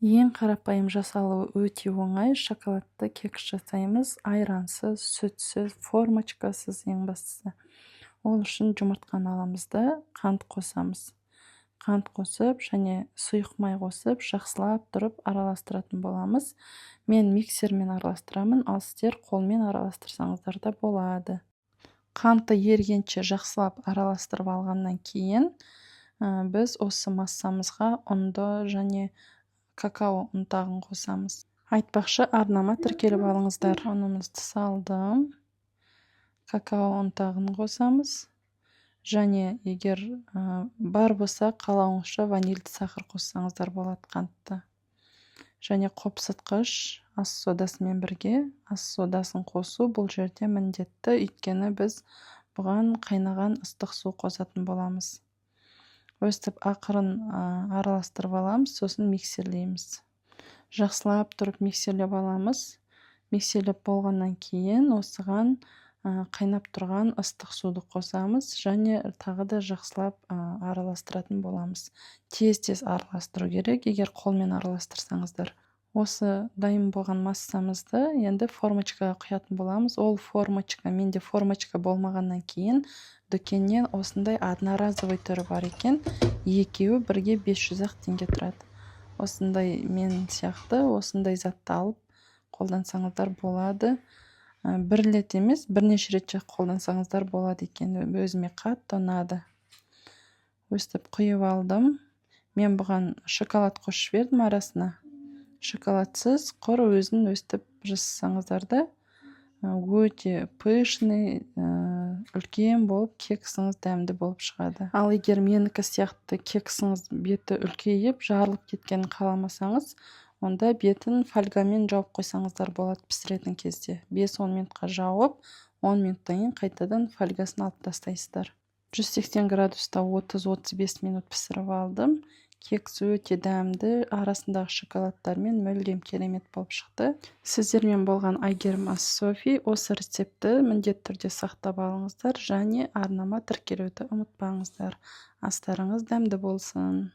Ең қарапайым жасалуы өте оңай. Шоколадты кекс жасаймыз. Айрансыз, сүтсіз, формочкасыз ең бастысы. Ол үшін жұмыртқаны аламыз да қант қосамыз. Қант қосып және сұйық май қосып, жақсылап тұрып араластыратын боламыз. Мен миксермен араластырамын, ал сіздер қолмен араластырсаңыздар да болады. Қанты ергенше жақсылап араластырып алғаннан кейін біз осы массамызға ұнды және какао ұнтағын қосамыз. Айтпақшы, арнама тіркеліп алыңыздар. Ұнымызды салдым. Какао ұнтағын қосамыз. Және егер бар болса, қалауыңызша ванильді сахар қоссаңыздар болады қантты. Және қопсытқыш ас содасымен бірге ас содасын қосу бұл жерде міндетті, өйткені біз бұған қайнаған ыстық су қосатын боламыз. Өстіп ақырын араластырып аламыз, сосын миксерлейміз. Жақсылап тұрып миксерлеп аламыз. Миксерлеп болғаннан кейін осыған қайнап тұрған ыстық суды қосамыз және тағы да жақсылап араластыратын боламыз. Тез араластыру керек, егер қолмен араластырсаңыздар. Осы дайын болған массамызды енді формочкаға құятын боламыз. Ол формочка, менде формочка болмағаннан кейін дүкеннен осындай одноразовый түрі бар екен. Екеуі бірге 500-ақ теңге тұрады. Осындай мен сияқты осындай затты алып қолдансаңыздар болады. Бір рет емес, бірнеше рет қолдансаңыздар болады екен. Өзіме қатты ұнады. Өстіп құйып алдым. Мен бұған шоколад қосып жібердім арасына. Шоколадсыз құр өзін өстіп жасасаңыздар да өте пышный, үлкен болып, кексіңіз дәмді болып шығады. Ал егер менікі сияқты кексіңіз беті үлкейіп, жарылып кеткенін қаламасаңыз, онда бетін фольгамен жауып қойсаңыздар болады пісіретін кезде. 5-10 минутқа жауып, 10 минуттан кейін қайтадан фольгасын алып тастайсыздар. 180 градуста 30-35 минут пісіріп алдым. Кекс өте дәмді, арасындағы шоколадтармен мүлдем керемет болып шықты. Сіздермен болған Айгерім ас Софи. Осы рецепті міндетті түрде сақтап алыңыздар және арнама тіркелуді ұмытпаңыздар. Астарыңыз дәмді болсын.